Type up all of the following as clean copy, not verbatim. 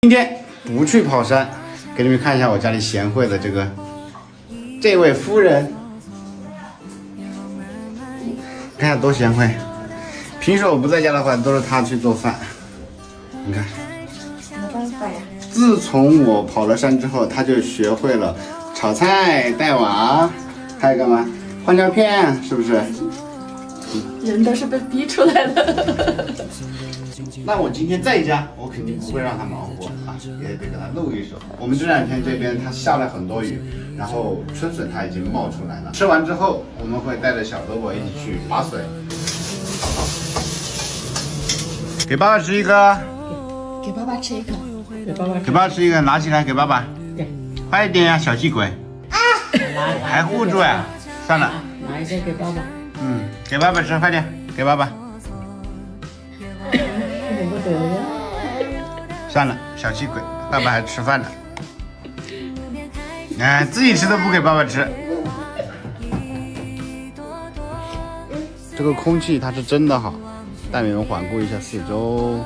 今天不去跑山，给你们看一下我家里贤惠的这位夫人，看一下多贤惠。平时我不在家的话，都是她去做饭。你看，没办法呀。自从我跑了山之后，她就学会了炒菜、带娃，还有干嘛？换尿片，是不是？人都是被逼出来的。那我今天在家，我肯定不会让他忙活啊，也得给他露一手。我们这两天这边它下了很多雨，然后春笋它已经冒出来了。吃完之后，我们会带着小萝卜一起去拔笋。给爸爸吃一个，给爸爸吃一口，给爸爸吃一个，拿起来给爸爸。快一点呀，小气鬼！啊，还护住呀？算了，拿一个给爸爸。给爸爸吃，快点，给爸爸。算了，小气鬼，爸爸还吃饭呢。哎，自己吃都不给爸爸吃。这个空气它是真的好，带你们环顾一下四周。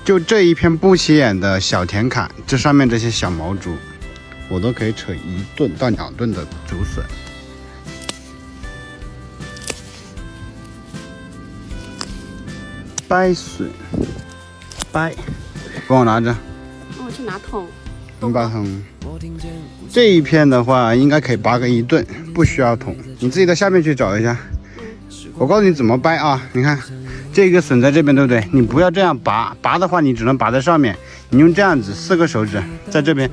就这一片不起眼的小田坎，这上面这些小毛竹，我都可以扯1吨到2吨的竹笋。掰笋，掰，帮我拿着。我去拿桶。你把桶。这一片的话，应该可以拔个1吨，不需要桶。你自己到下面去找一下。我告诉你怎么掰啊！你看，这个笋在这边，对不对？你不要这样拔，拔的话你只能拔在上面。你用这样子4个手指在这边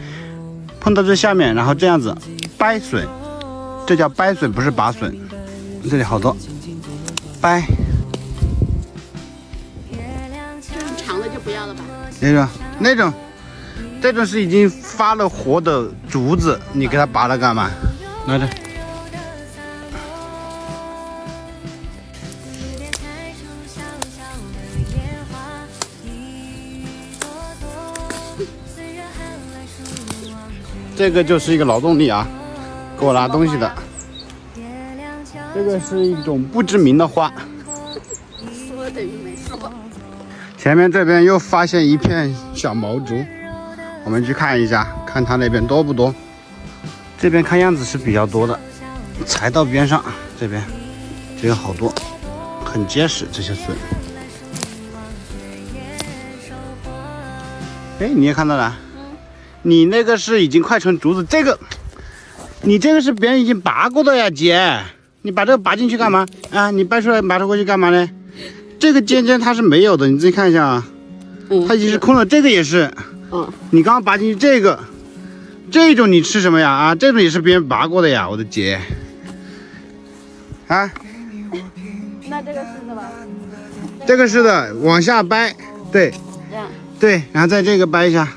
碰到这下面，然后这样子掰笋，这叫掰笋，不是拔笋。这里好多，掰。长的就不要了吧？这种是已经发了活的竹子，你给它拔了干嘛？拿着。这个就是一个劳动力啊，给我拿东西的。这个是一种不知名的花。说等于没说。前面这边又发现一片小毛竹，我们去看一下，看它那边多不多。这边看样子是比较多的，才到边上这边这个好多，很结实这些笋。哎，你也看到了？你那个是已经快成竹子，你这个是别人已经拔过的呀，姐。你把这个拔进去干嘛啊？你掰出来拔出过去干嘛呢？这个尖尖它是没有的，你自己看一下啊。它已经是空的，这个也是。你刚刚拔进去这种你吃什么呀？啊，这种也是别人拔过的呀，我的姐。啊？那这个是的吧？这个是的，往下掰，对。这样。对，然后在这个掰一下。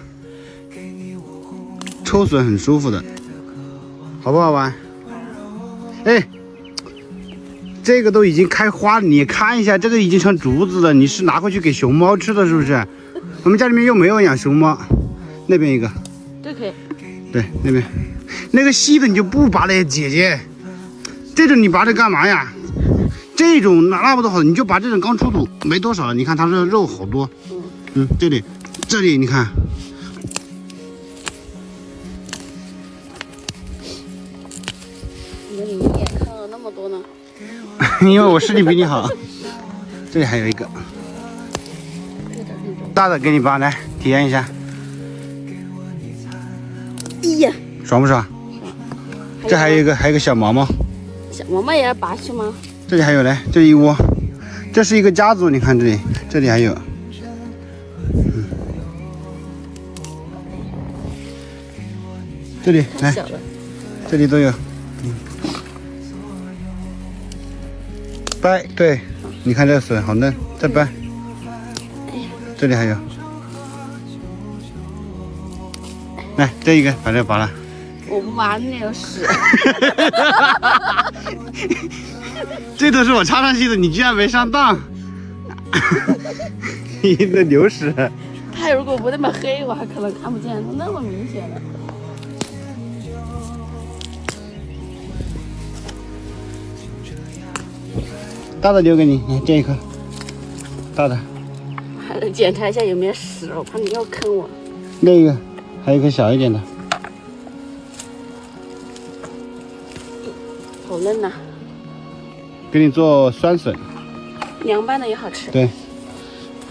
抽笋很舒服的，好不好玩？哎，这个都已经开花了，你看一下，这个已经成竹子了。你是拿回去给熊猫吃的，是不是？我们家里面又没有养熊猫。那边一个，这可以。对，那边那个细的你就不拔了呀，姐姐。这种你拔着干嘛呀？这种那么多好，你就拔这种刚出土没多少，你看它这肉好多。这里你看。你也看了那么多呢？因为我视力比你好。这里还有一个大的，给你拔来体验一下。哎呀，爽不爽？这还有一个小毛毛。小毛毛也要拔去吗？这里还有嘞，这一窝，这是一个家族，你看这里还有。这里来，这里都有。掰，对，你看这个笋好嫩，再掰。这里还有。来，这一个把这个拔了。我不拔，那有屎。这都是我插上去的，你居然没上当。你的牛屎。它如果不那么黑，我还可能看不见，它那么明显的。大的留给你，你这一颗，大的。检查一下有没有屎，我怕你要坑我。那个，还有一颗小一点的。好嫩呐！给你做酸笋，凉拌的也好吃。对，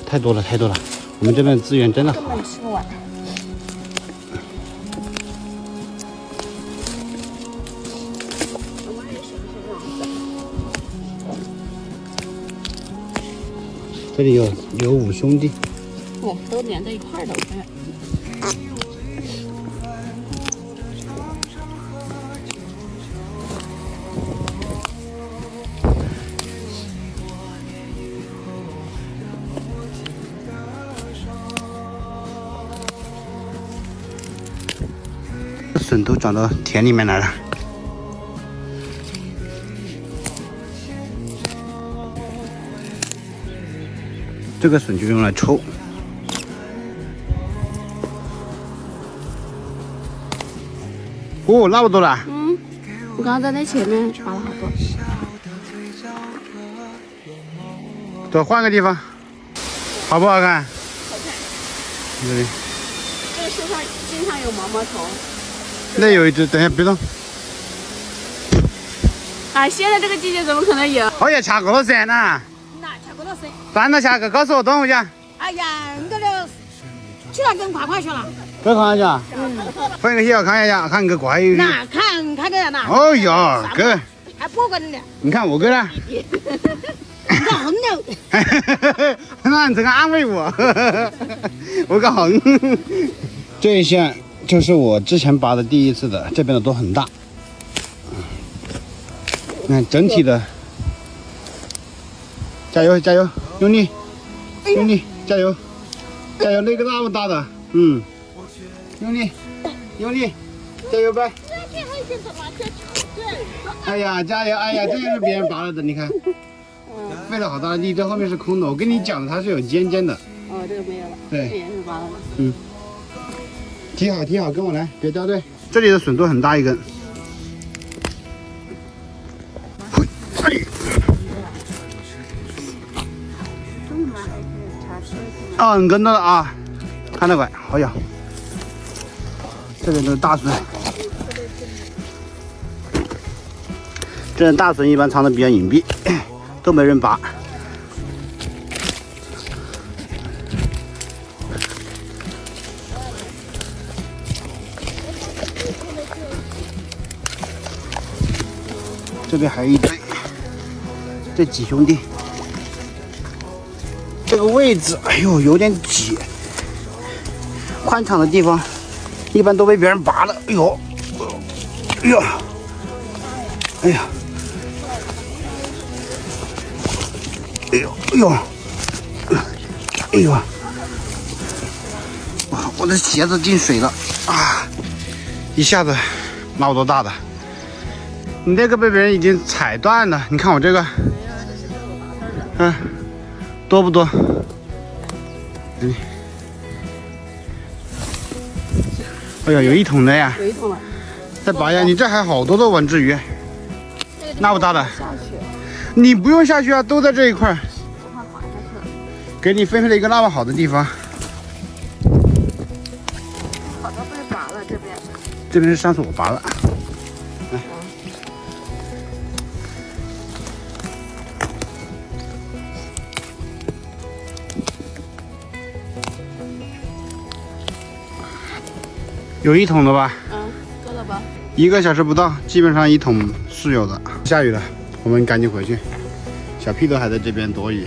太多了，太多了。我们这边的资源真的好。根本吃不完。这里有5兄弟。哦，都连在一块儿的，我看。笋都长到田里面来了。这个笋就用来抽。哦，那么多了。嗯，我刚刚在那前面拔了好多。走，换个地方，好不好看？好看。这里。这个树上经常有毛毛虫。那有一只，等一下别动。啊，现在这个季节怎么可能有？哦呀，下过了噻呐。那吃过了噻。搬到下个，告诉我等会儿去。哎呀，那个去了更快快去了。再看一下。换个要看一下，看个怪鱼。那看个那。哦呀，哥。还播过呢。你看我哥呢？你个横的。那你这个安慰我。我个横。这一线就是我之前拔的第一次的，这边的都很大。你看整体的。加油加油，用力，用力，加油，加油！那个那么大的，用力，用力，加油呗！哎呀，加油！哎呀，这个是别人拔了的，你看，费了好大的力，这后面是空的。我跟你讲的，它是有尖尖的。哦，这个没有了。对，这也是拔了吗？提好提好，跟我来，别掉队。这里的笋都很大一根。很跟到了啊，看那块，好呀，这边都是大笋，这大笋一般藏的比较隐蔽，都没人拔。这边还有一堆，这几兄弟。这个位置，哎呦，有点挤。宽敞的地方，一般都被别人拔了。哎呦，哎呦，哎呀，哎呦，哎呦，哎呦，哇，我的鞋子进水了啊！一下子那么多大的，你这个被别人已经踩断了。你看我这个，多不多？哎呀，有一桶的呀！有一桶了。再拔呀！你这还好多的文治鱼，那么大的。下去。你不用下去啊，都在这一块。我怕滑下去了。给你分配了一个那么好的地方。好多被拔了这边。这边是上次我拔了。来。有一桶的吧？够了吧？1个小时不到，基本上1桶是有的。下雨了，我们赶紧回去。小屁都还在这边躲雨。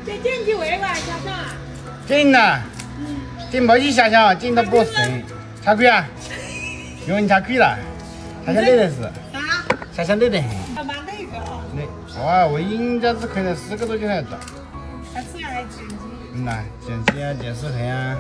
这进去玩吧，小张。进了，进冇去想想，进都不行。查亏啊？用你查亏了，查想累的是。啊？查想累得很。蛮累的哦。累。哇，我人家只亏了4个多就来着。还吃还减肌。呐，减肌啊，减视频啊。